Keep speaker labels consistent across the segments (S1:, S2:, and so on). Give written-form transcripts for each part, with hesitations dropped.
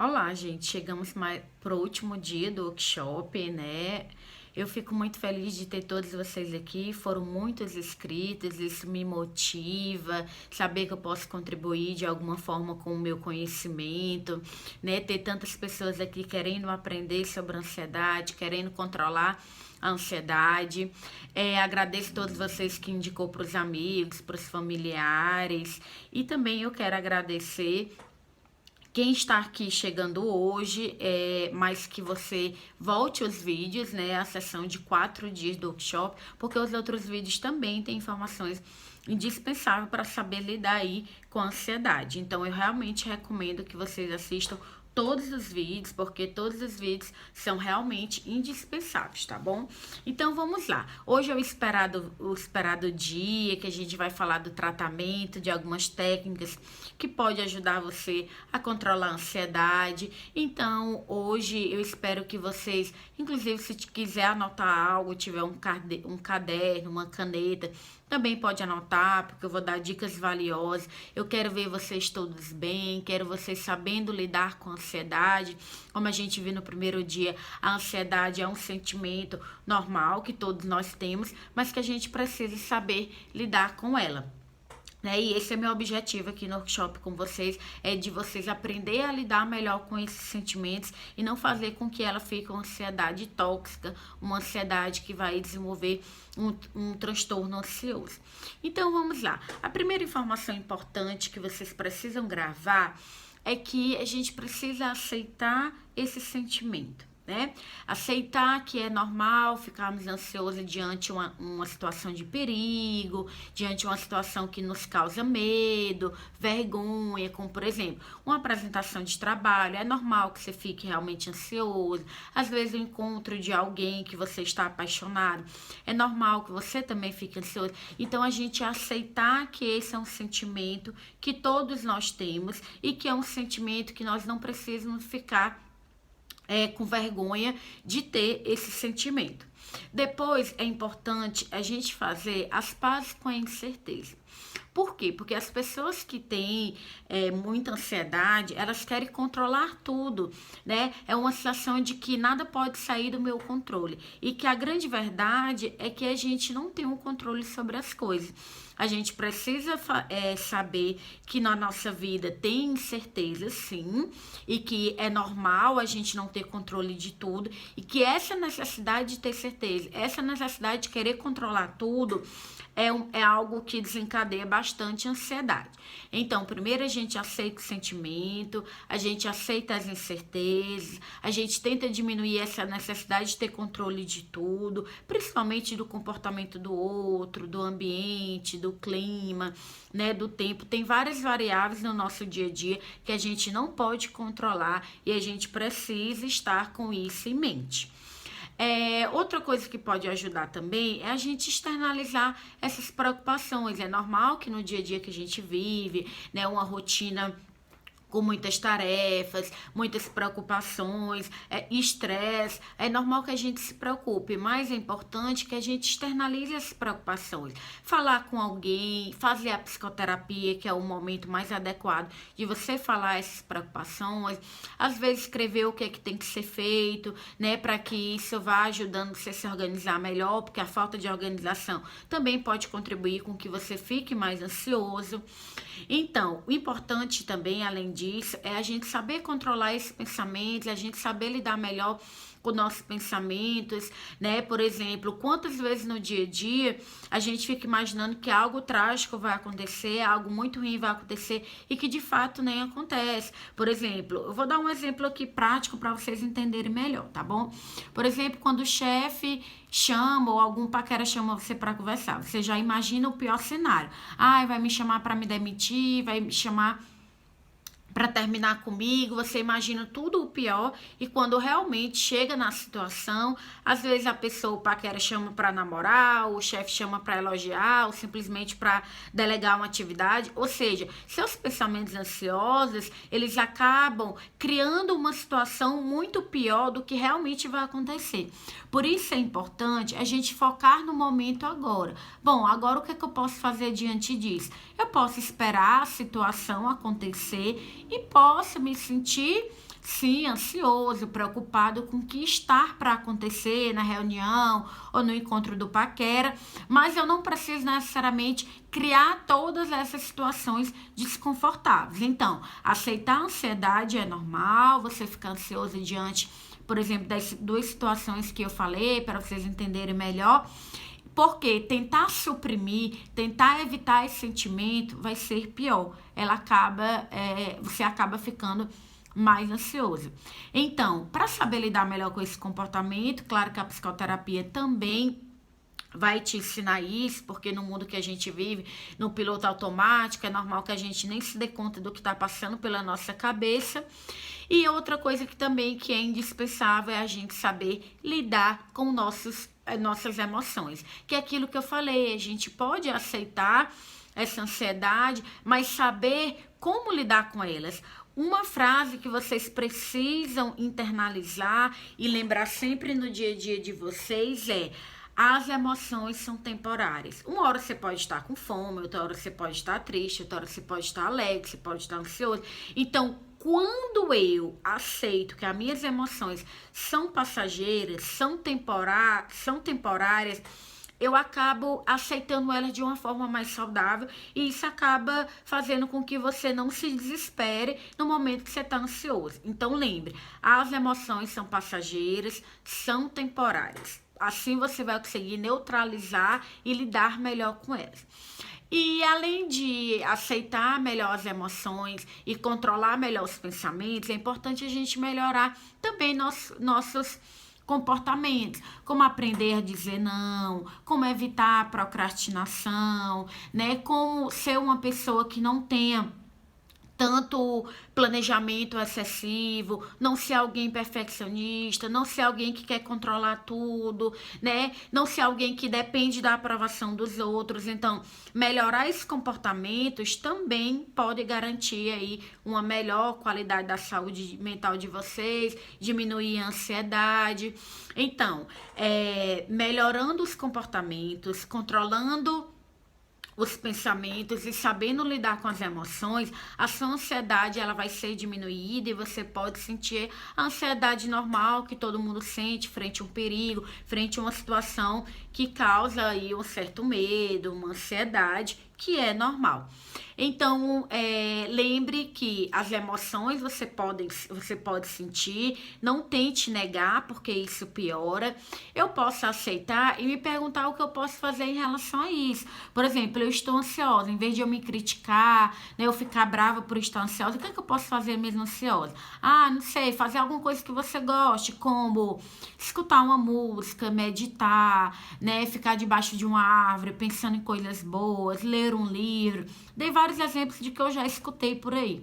S1: Olá, gente. Chegamos pro último dia do workshop, né? Eu fico muito feliz de ter todos vocês aqui. Foram muitos inscritos, isso me motiva, saber que eu posso contribuir de alguma forma com o meu conhecimento, né? Ter tantas pessoas aqui querendo aprender sobre ansiedade, querendo controlar a ansiedade. Agradeço a todos vocês que indicou para os amigos, para os familiares, e também eu quero agradecer quem está aqui chegando hoje, mas que você volte os vídeos, né? A sessão de 4 dias do workshop, porque os outros vídeos também têm informações indispensáveis para saber lidar aí com a ansiedade. Então, eu realmente recomendo que vocês assistam todos os vídeos, porque todos os vídeos são realmente indispensáveis, tá bom? Então vamos lá. Hoje é o esperado dia que a gente vai falar do tratamento, de algumas técnicas que pode ajudar você a controlar a ansiedade. Então hoje eu espero que vocês, inclusive se quiser anotar algo, tiver um caderno, uma caneta, também pode anotar, porque eu vou dar dicas valiosas. Eu quero ver vocês todos bem, quero vocês sabendo lidar com a ansiedade. Como a gente viu no primeiro dia, a ansiedade é um sentimento normal que todos nós temos, mas que a gente precisa saber lidar com ela. E esse é meu objetivo aqui no workshop com vocês, é de vocês aprender a lidar melhor com esses sentimentos e não fazer com que ela fique uma ansiedade tóxica, uma ansiedade que vai desenvolver um transtorno ansioso. Então vamos lá. A primeira informação importante que vocês precisam gravar é que a gente precisa aceitar esse sentimento, né? Aceitar que é normal ficarmos ansiosos diante uma situação de perigo, diante de uma situação que nos causa medo, vergonha, como por exemplo, uma apresentação de trabalho. É normal que você fique realmente ansioso. Às vezes o encontro de alguém que você está apaixonado, é normal que você também fique ansioso. Então a gente aceitar que esse é um sentimento que todos nós temos e que é um sentimento que nós não precisamos ficar com vergonha de ter esse sentimento. Depois é importante a gente fazer as pazes com a incerteza. Por quê? Porque as pessoas que têm muita ansiedade, elas querem controlar tudo, né? É uma sensação de que nada pode sair do meu controle. E que a grande verdade é que a gente não tem um controle sobre as coisas. A gente precisa saber que na nossa vida tem incerteza, sim, e que é normal a gente não ter controle de tudo, e que essa necessidade de ter certeza, essa necessidade de querer controlar tudo, é algo que desencadeia bastante ansiedade. Então, primeiro a gente aceita o sentimento, a gente aceita as incertezas, a gente tenta diminuir essa necessidade de ter controle de tudo, principalmente do comportamento do outro, do ambiente, do clima, né, do tempo. Tem várias variáveis no nosso dia a dia que a gente não pode controlar e a gente precisa estar com isso em mente. Outra coisa que pode ajudar também é a gente externalizar essas preocupações. É normal que no dia a dia que a gente vive, né, uma rotina com muitas tarefas, muitas preocupações, estresse, é normal que a gente se preocupe, mas é importante que a gente externalize essas preocupações. Falar com alguém, fazer a psicoterapia, que é o momento mais adequado de você falar essas preocupações, às vezes escrever o que é que tem que ser feito, né, para que isso vá ajudando você a se organizar melhor, porque a falta de organização também pode contribuir com que você fique mais ansioso. Então, o importante também, além disso, é a gente saber controlar esses pensamentos, a gente saber lidar melhor com nossos pensamentos, né? Por exemplo, quantas vezes no dia a dia a gente fica imaginando que algo trágico vai acontecer, algo muito ruim vai acontecer e que de fato nem acontece. Por exemplo, eu vou dar um exemplo aqui prático para vocês entenderem melhor, tá bom? Por exemplo, quando o chefe chama ou algum paquera chama você para conversar, você já imagina o pior cenário. Vai me chamar para me demitir, vai me chamar para terminar comigo, você imagina tudo o pior e quando realmente chega na situação, às vezes a pessoa, o paquera chama para namorar, o chefe chama para elogiar ou simplesmente para delegar uma atividade, ou seja, seus pensamentos ansiosos, eles acabam criando uma situação muito pior do que realmente vai acontecer. Por isso é importante a gente focar no momento agora. Bom, agora o que é que eu posso fazer diante disso? Eu posso esperar a situação acontecer e posso me sentir sim, ansioso, preocupado com o que está para acontecer na reunião ou no encontro do paquera, mas eu não preciso necessariamente criar todas essas situações desconfortáveis. Então, aceitar a ansiedade é normal, você fica ansioso diante, por exemplo, das duas situações que eu falei, para vocês entenderem melhor. Porque tentar suprimir, tentar evitar esse sentimento vai ser pior. Você acaba ficando mais ansioso. Então, para saber lidar melhor com esse comportamento, claro que a psicoterapia também vai te ensinar isso, porque no mundo que a gente vive, no piloto automático, é normal que a gente nem se dê conta do que está passando pela nossa cabeça. E outra coisa que é indispensável é a gente saber lidar com nossas emoções, que é aquilo que eu falei, a gente pode aceitar essa ansiedade, mas saber como lidar com elas. Uma frase que vocês precisam internalizar e lembrar sempre no dia a dia de vocês é: as emoções são temporárias. Uma hora você pode estar com fome, outra hora você pode estar triste, outra hora você pode estar alegre, você pode estar ansioso. Então, quando eu aceito que as minhas emoções são passageiras, são temporárias, eu acabo aceitando elas de uma forma mais saudável e isso acaba fazendo com que você não se desespere no momento que você está ansioso. Então lembre, as emoções são passageiras, são temporárias. Assim você vai conseguir neutralizar e lidar melhor com elas. E além de aceitar melhor as emoções e controlar melhor os pensamentos, é importante a gente melhorar também nossos comportamentos, como aprender a dizer não, como evitar a procrastinação, né? Como ser uma pessoa que não tenha tanto planejamento excessivo, não ser alguém perfeccionista, não ser alguém que quer controlar tudo, né? Não ser alguém que depende da aprovação dos outros. Então, melhorar esses comportamentos também pode garantir aí uma melhor qualidade da saúde mental de vocês, diminuir a ansiedade. Então, melhorando os comportamentos, controlando os pensamentos e sabendo lidar com as emoções, a sua ansiedade ela vai ser diminuída e você pode sentir a ansiedade normal que todo mundo sente frente a um perigo, frente a uma situação que causa aí um certo medo, uma ansiedade, que é normal. Então, lembre que as emoções você pode sentir, não tente negar, porque isso piora. Eu posso aceitar e me perguntar o que eu posso fazer em relação a isso. Por exemplo, eu estou ansiosa, em vez de eu me criticar, né, eu ficar brava por estar ansiosa, o que é que eu posso fazer mesmo ansiosa? Ah, não sei, fazer alguma coisa que você goste, como escutar uma música, meditar, né, ficar debaixo de uma árvore, pensando em coisas boas, ler um livro. Dei vários exemplos de que eu já escutei por aí,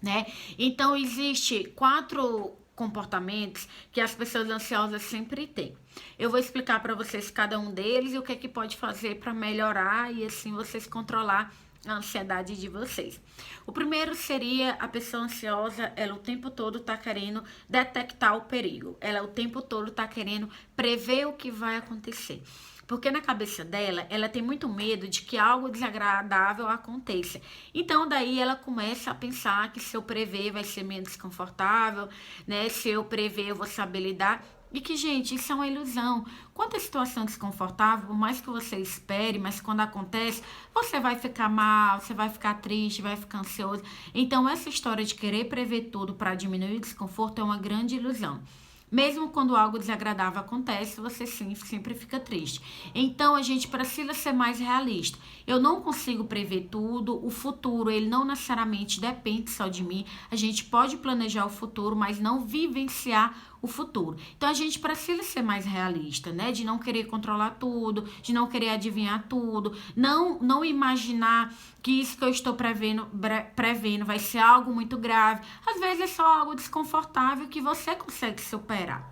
S1: né? Então, existe 4 comportamentos que as pessoas ansiosas sempre têm. Eu vou explicar para vocês cada um deles e o que é que pode fazer para melhorar e assim vocês controlar a ansiedade de vocês. O primeiro seria a pessoa ansiosa, ela o tempo todo tá querendo detectar o perigo. Ela o tempo todo tá querendo prever o que vai acontecer. Porque na cabeça dela, ela tem muito medo de que algo desagradável aconteça. Então, daí ela começa a pensar que se eu prever vai ser menos confortável, né? Se eu prever eu vou saber lidar. E que, gente, isso é uma ilusão. Quando a situação é desconfortável, por mais que você espere, mas quando acontece, você vai ficar mal, você vai ficar triste, vai ficar ansioso. Então, essa história de querer prever tudo para diminuir o desconforto é uma grande ilusão. Mesmo quando algo desagradável acontece, você sim, sempre fica triste. Então, a gente precisa ser mais realista. Eu não consigo prever tudo. O futuro, ele não necessariamente depende só de mim. A gente pode planejar o futuro, mas não vivenciar o futuro. Então, a gente precisa ser mais realista, né? De não querer controlar tudo, de não querer adivinhar tudo, não imaginar que isso que eu estou prevendo vai ser algo muito grave. Às vezes é só algo desconfortável que você consegue superar.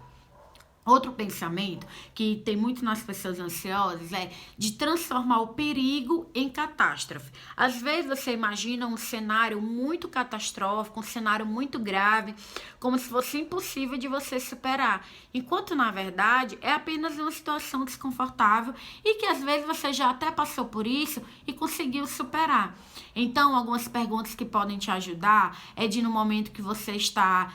S1: Outro pensamento que tem muito nas pessoas ansiosas é de transformar o perigo em catástrofe. Às vezes você imagina um cenário muito catastrófico, um cenário muito grave, como se fosse impossível de você superar, enquanto na verdade é apenas uma situação desconfortável e que às vezes você já até passou por isso e conseguiu superar. Então, algumas perguntas que podem te ajudar é de no momento que você está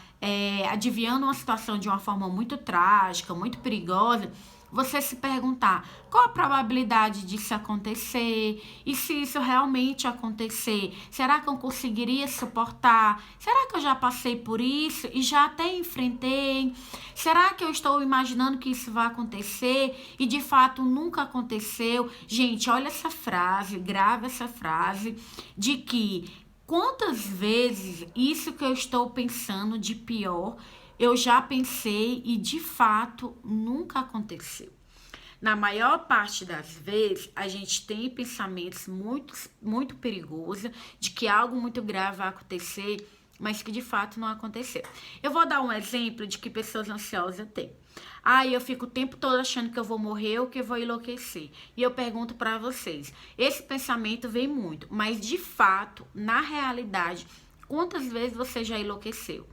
S1: adivinhando uma situação de uma forma muito trágica, muito perigosa, você se perguntar qual a probabilidade disso acontecer e se isso realmente acontecer, será que eu conseguiria suportar? Será que eu já passei por isso e já até enfrentei? Será que eu estou imaginando que isso vai acontecer e de fato nunca aconteceu? Gente, olha essa frase, grava essa frase de que quantas vezes isso que eu estou pensando de pior eu já pensei e de fato nunca aconteceu. Na maior parte das vezes, a gente tem pensamentos muito perigosos de que algo muito grave vai acontecer, mas que de fato não aconteceu. Eu vou dar um exemplo de que pessoas ansiosas têm. Eu fico o tempo todo achando que eu vou morrer ou que eu vou enlouquecer. E eu pergunto para vocês, esse pensamento vem muito, mas de fato, na realidade, quantas vezes você já enlouqueceu?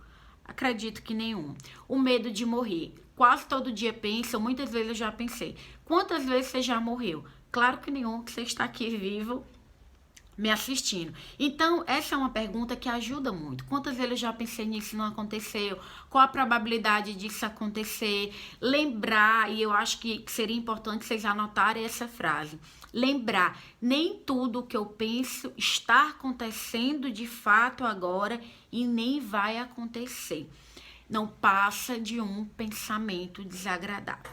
S1: Acredito que nenhum. O medo de morrer. Quase todo dia penso, muitas vezes eu já pensei. Quantas vezes você já morreu? Claro que nenhum, que você está aqui vivo me assistindo. Então, essa é uma pergunta que ajuda muito. Quantas vezes eu já pensei nisso e não aconteceu? Qual a probabilidade disso acontecer? Lembrar, e eu acho que seria importante vocês anotarem essa frase. Lembrar, nem tudo o que eu penso está acontecendo de fato agora e nem vai acontecer. Não passa de um pensamento desagradável.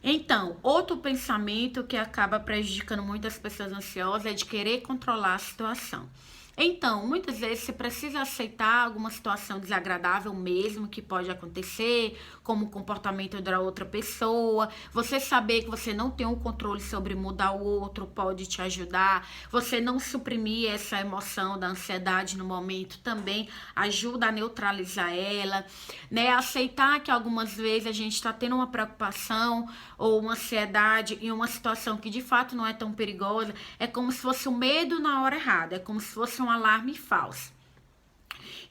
S1: Então, outro pensamento que acaba prejudicando muitas pessoas ansiosas é de querer controlar a situação. Então, muitas vezes você precisa aceitar alguma situação desagradável mesmo que pode acontecer, como o comportamento da outra pessoa. Você saber que você não tem um controle sobre mudar o outro pode te ajudar. Você não suprimir essa emoção da ansiedade no momento também ajuda a neutralizar ela, né? Aceitar que algumas vezes a gente está tendo uma preocupação ou uma ansiedade em uma situação que de fato não é tão perigosa, é como se fosse o medo na hora errada, é como se fosse um alarme falso.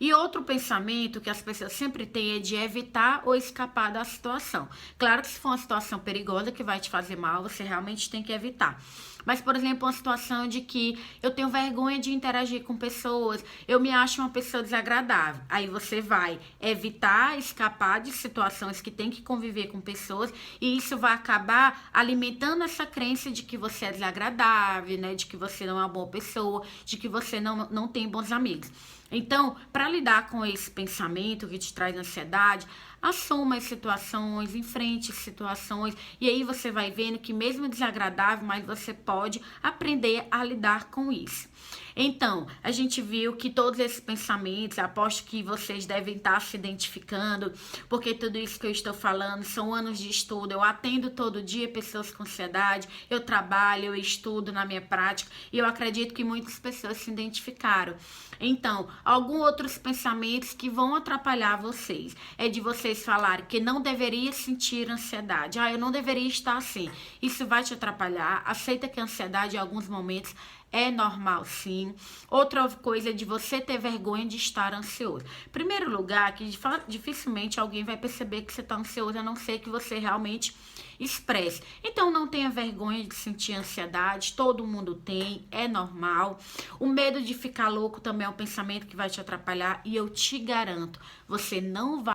S1: E outro pensamento que as pessoas sempre têm é de evitar ou escapar da situação. Claro que se for uma situação perigosa que vai te fazer mal, você realmente tem que evitar. Mas, por exemplo, uma situação de que eu tenho vergonha de interagir com pessoas, eu me acho uma pessoa desagradável. Aí você vai evitar, escapar de situações que tem que conviver com pessoas e isso vai acabar alimentando essa crença de que você é desagradável, né? De que você não é uma boa pessoa, de que você não tem bons amigos. Então, para lidar com esse pensamento que te traz ansiedade, assuma as situações, enfrente as situações e aí você vai vendo que mesmo desagradável, mas você pode aprender a lidar com isso. Então, a gente viu que todos esses pensamentos, aposto que vocês devem estar se identificando, porque tudo isso que eu estou falando são anos de estudo, eu atendo todo dia pessoas com ansiedade, eu trabalho, eu estudo na minha prática e eu acredito que muitas pessoas se identificaram. Então, alguns outros pensamentos que vão atrapalhar vocês é de vocês falarem que não deveria sentir ansiedade. Eu não deveria estar assim. Isso vai te atrapalhar. Aceita que a ansiedade em alguns momentos é normal, sim. Outra coisa é de você ter vergonha de estar ansioso. Primeiro lugar, que dificilmente alguém vai perceber que você está ansioso, a não ser que você realmente expresse. Então, não tenha vergonha de sentir ansiedade, todo mundo tem, é normal. O medo de ficar louco também é um pensamento que vai te atrapalhar e eu te garanto, você não vai